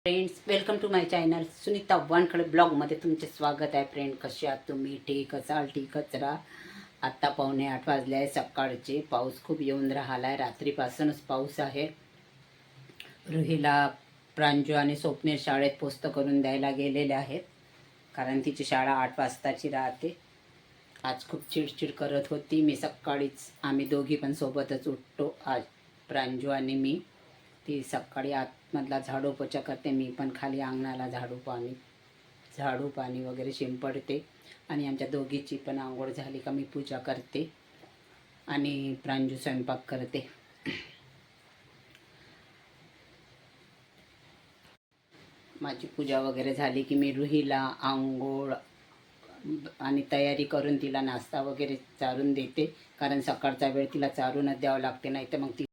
Friends, welcome to my channel Sunita Wankhade ब्लॉगमध्ये तुमचे स्वागत आहे. फ्रेंड, कसे आहात तुम्ही? ठीक असाल? ठीकच राहा. आत्ता 7:45 वाजले आहे सकाळचे. पाऊस खूप येऊन राहिला आहे. रात्रीपासूनच पाऊस आहे. रुहीला प्रांजू आणि स्वप्नील शाळेत पोस्ट करून द्यायला गेलेले आहेत, कारण तिची शाळा 8 वाजताची राहते. आज खूप चिडचिड करत होती. मी सकाळीच, आम्ही दोघी पण सोबतच उठतो आज, प्रांजू आणि मी. ती सकाळी आतमधला झाडू पोछा करते, मी पण खाली अंगणाला झाडू पाणी वगैरे शिंपडते. आणि आमच्या दोघीची पण आंघोळ झाली का मी पूजा करते आणि प्रांजू स्वयंपाक करते. माझी पूजा वगैरे झाली की मी रुहीला आंघोळ आणि तयारी करून तिला नाश्ता वगैरे चारून देते, कारण सकाळचा वेळ तिला चारूनच द्यावं लागते, नाही तर मग ती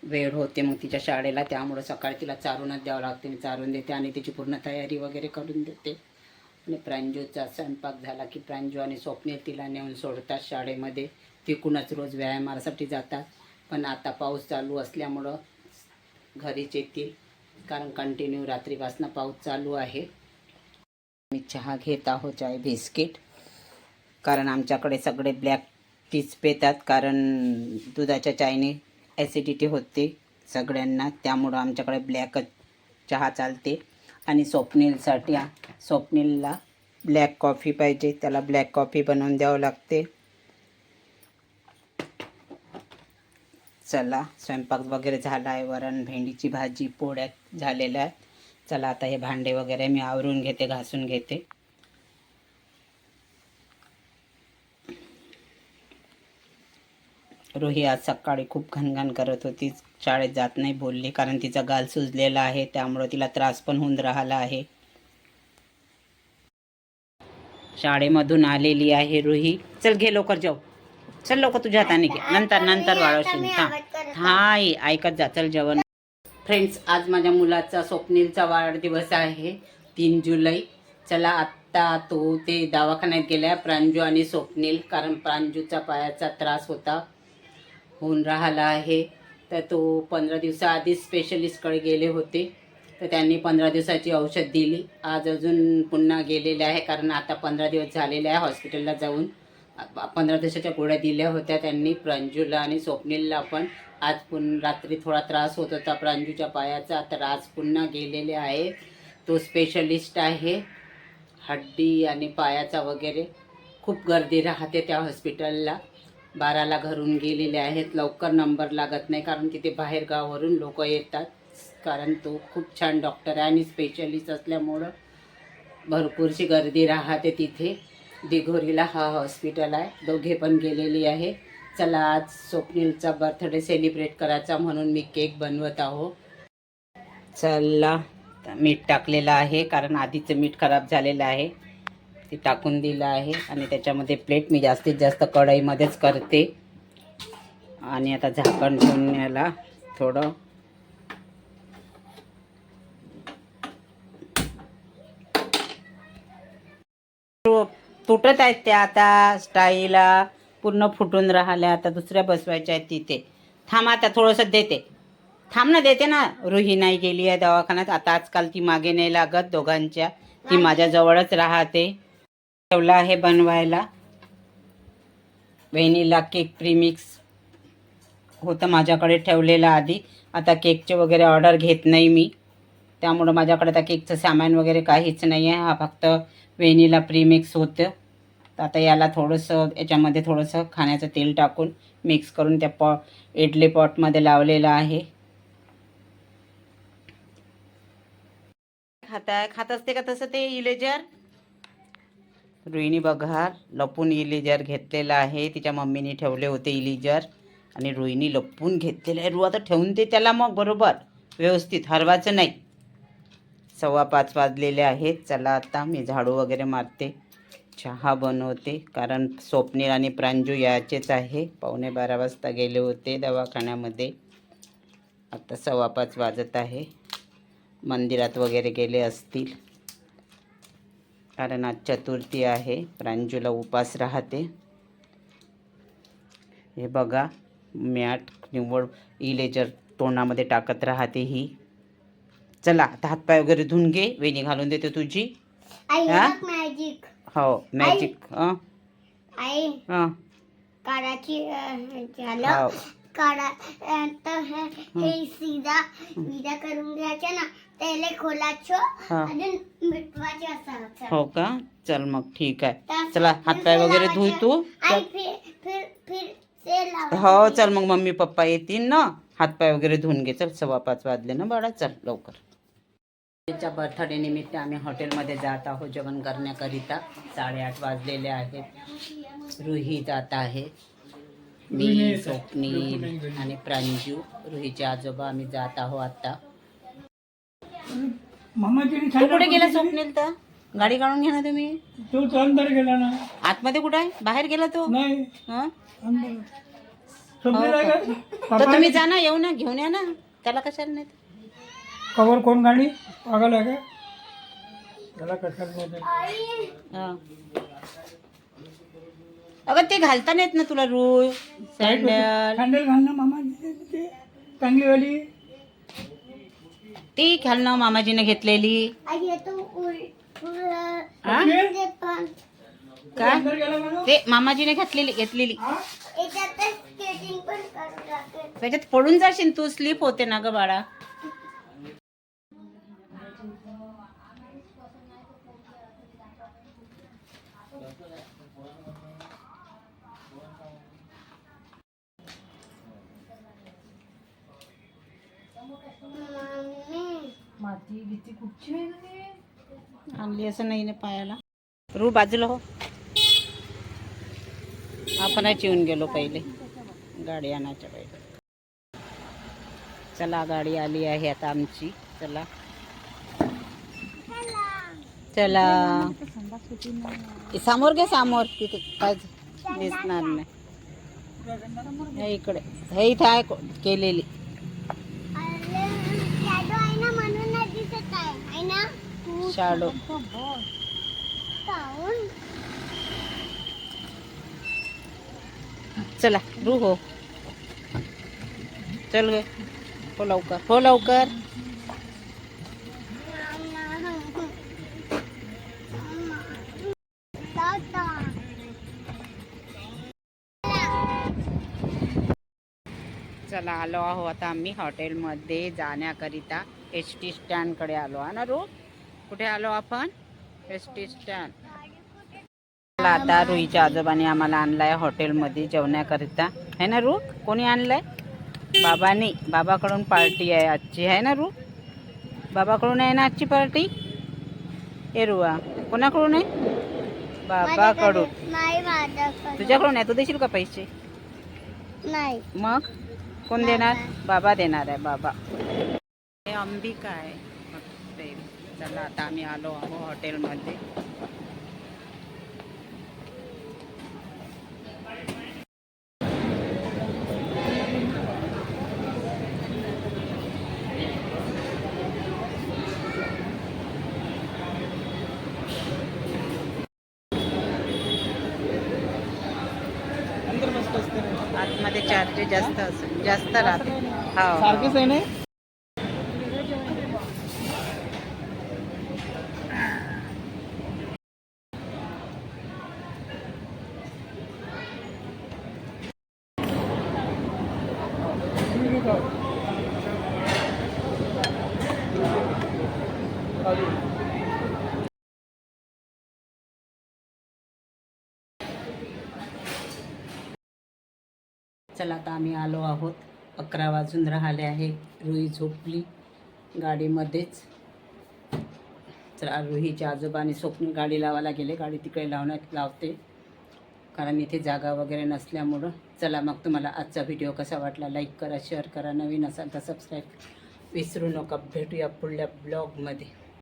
वेळ होते मग तिच्या शाळेला. त्यामुळं सकाळी तिला चारूनच द्यावं लागते. मी चारून देते आणि तिची पूर्ण तयारी वगैरे करून देते. आणि प्रांजूचा स्वयंपाक झाला की प्रांजू आणि स्वप्नील तिला नेऊन सोडतात शाळेमध्ये. तिकूनच रोज व्यायामासाठी जातात, पण आता पाऊस चालू असल्यामुळं घरीच येतील, कारण कंटिन्यू रात्रीपासून पाऊस चालू आहे. मी चहा घेत आहो, चाय बिस्किट, कारण आमच्याकडे सगळे ब्लॅक टीच पितात, कारण दुधाच्या चायने ॲसिडिटी होते सगळ्यांना, त्यामुळं आमच्याकडे ब्लॅकच चहा चालते. आणि स्वप्नीलला ब्लॅक कॉफी पाहिजे, त्याला ब्लॅक कॉफी बनवून द्यावं लागते. चला, स्वयंपाक वगैरे झाला आहे. वरण, भेंडीची भाजी, पोळ्या झालेल्या आहेत. चला आता हे भांडे वगैरे मी आवरून घेते, घासून घेते. रुही आज सकाळी खूप घनघन करत होती, शाळेत जात नाही बोलली, कारण तिचा गाल सुजलेला आहे, त्यामुळे तिला त्रास पण होऊन राहिला आहे. शाळेमधून आलेली आहे रुही. चल घे लवकर, जाऊ. चल लवकर, तुझ्या हाताने घे, नंतर वाळवशील. हाय, ऐकत जा. चल जेवण. फ्रेंड्स, आज माझ्या मुलाचा स्वप्नीलचा वाढदिवस आहे, 3 जुलै. चला, आत्ता ते दवाखान्यात गेल्या, प्रांजू आणि स्वप्नील, कारण प्रांजूचा पायाचा त्रास होऊन राहिला आहे. तर तो 15 दिवसाआधीच स्पेशलिस्टकडे गेले होते, तर त्यांनी 15 दिवसाची औषध दिली. आज अजून पुन्हा गेलेले आहे, कारण आता 15 दिवस झालेले आहे हॉस्पिटलला जाऊन. 15 दिवसाच्या गोळ्या दिल्या होत्या त्यांनी प्रांजूला आणि स्वप्नीलला पण. आज रात्री थोडा त्रास होत होता प्रांजूच्या पायाचा, तर आज पुन्हा गेलेले आहे. तो स्पेशलिस्ट आहे हड्डी आणि पायाचा वगैरे. खूप गर्दी राहते त्या हॉस्पिटलला. 12ला घरून गेलेले आहेत. लवकर नंबर लागत नाही, कारण तिथे बाहेरगावावरून लोक येतात, कारण तो खूप छान डॉक्टर आहे आणि स्पेशलिस्ट असल्यामुळं भरपूरशी गर्दी राहते तिथे. दिघोरीला हा हॉस्पिटल आहे. दोघे पण गेलेली आहे. चला, आज स्वप्नीलचा बर्थडे सेलिब्रेट करायचा म्हणून मी केक बनवत आहो. चला, मीठ टाकलेलं आहे, कारण आधीचं मीठ खराब झालेलं आहे, ते टाकून दिलं आहे. आणि त्याच्यामध्ये प्लेट मी जास्तीत जास्त कढईमध्येच करते. आणि आता झाकण ठेवून याला थोडं तुटत आहेत त्या, आता स्टाईला पूर्ण फुटून राहिल्या. आता दुसऱ्या बसवायच्या आहेत तिथे. थांब, आता थोडंसं देते, थांब ना, देते ना. रुही नाही गेली आहे दवाखान्यात. आता आजकाल ती मागे नाही लागत दोघांच्या, ती माझ्याजवळच राहते. ठेवला आहे बनवायला. व्हॅनिला केक प्रीमिक्स होतं माझ्याकडे ठेवलेलं आधी. आता केकचे वगैरे ऑर्डर घेत नाही मी, त्यामुळं माझ्याकडे आता केकचं सामान वगैरे काहीच नाही आहे. हा फक्त व्हॅनिला प्रीमिक्स होतं. तर आता याला याच्यामध्ये थोडंसं खाण्याचं तेल टाकून मिक्स करून त्या इडली पॉटमध्ये लावलेलं आहे. खात असते का तसं ते इलेजर? रुईनी बघा, लपून इलेजर घेतलेलं आहे. तिच्या मम्मीने ठेवले होते इलेजर, आणि रुईनी लपून घेतलेलं आहे. आता ठेवून दे त्याला मग बरोबर व्यवस्थित, हरवायचं नाही. 5:15 वाजलेले आहेत. चला, आता मी झाडू वगैरे मारते, चहा बनवते, कारण स्वप्नील आणि प्रांजू याचेच आहे. 12:15 वाजता गेले होते दवाखान्यामध्ये. आता 5:15 वाजत आहे. मंदिरात वगैरे गेले असतील, कारण आज चतुर्थी आहे. प्रांजूला उपास राहते. हे बघा, मॅट निव्वळ इलेजर तोंडामध्ये टाकत राहते ही. चला आता हातपाय वगैरे धुवून घे, वेणी घालून देते तुझी. मॅजिक. हो मॅजिक. आई काढाची झालं काढा हे सीधा विदा करून घ्यायचं ना, त्याला खोलाचं अजून मिटवायचे असं. हो का, चल मग ठीक आहे. चला हातपाय वगैरे धुई तू. हो चल मग मम्मी पप्पा येतील ना, हातपाय वगैरे धुवून घे. चल 5:15 वाजले ना बाळा, चल लवकर. तिच्या बर्थडे निमित्त आम्ही हॉटेलमध्ये जात आहोत जेवण करण्याकरिता. 8:30 वाजलेले आहेत. रुही जात आहे, मी, स्वप्नील आणि प्रांजू, रुहीचे आजोबा. आम्ही जात आहोत आता. तू कुठे गेला स्वप्नील? तर गाडी काढून घ्या ना तुम्ही. तो अंदर गेला ना. आतमध्ये कुठे आहे? बाहेर गेला तो? नाही तर तुम्ही जा ना, येऊ ना, घेऊन या ना त्याला. कशाला नाही कवर कोण गाडी पागल आहे का? त्याला कशाला नाही. अगं ते घालता नाहीत ना तुला रूळ, सँडल. सँडल घाल ना मामा, चांगली वाली. ती घाल ना, मामाजीने घेतलेली. काय ते मामाजीने घेतलेली. त्याच्यात पडून जाशील तू, स्लिप होते ना ग बाळा. आणली असं नाही ना पायाला. रू बाजूला हो, आपणच येऊन गेलो पहिले गाडी आणायच्या पहिले. चला गाडी आली आहे आता आमची. चला चला समोर घे, समोर. तिथे काय दिसणार नाही. हे इकडे, हे इथे आहे केलेली. शाडो. चला रू हो, चल गे, हो लवकर, हो लवकर. चला आलो आहो आता आम्ही हॉटेलमध्ये जाण्याकरिता. ST स्टँडकडे आलो आहे ना रू. कुठे आलो आपण? ST stand. आता रुईच्या आजोबाने आम्हाला आणलाय हॉटेलमध्ये जेवण्याकरिता, है ना रू? कोणी आणलंय? बाबांनी. बाबाकडून पार्टी आहे आजची, आहे ना रू? बाबाकडून आहे ना आजची पार्टी? ए रुआ, कोणाकडून आहे? बाबाकडून. तुझ्याकडून आहे? तू देशील का पैसे? नाही. मग कोण देणार? बाबा देणार आहे, बाबा. हे अंबिका आहे हॉटेल. चला आता आम्ही आलो आहो हॉटेलमध्ये. आतमध्ये चार्जेस जास्त राहते. हो सारखेच आहे ना. चला आता आम्ही आलो आहोत. 11 वाजून राहिले आहे. रुही झोपली गाडीमध्येच. चला रुहीच्या आजोबाने स्वप्न गाडी लावायला गेले. गाडी तिकडे लावते कारण इथे जागा वगैरे नसल्यामुळं. चला मग तुम्हाला आजचा व्हिडिओ कसा वाटला लाईक करा, शेअर करा, नवीन असाल तर सबस्क्राईब विसरू नका. भेटूया पुढल्या ब्लॉगमध्ये.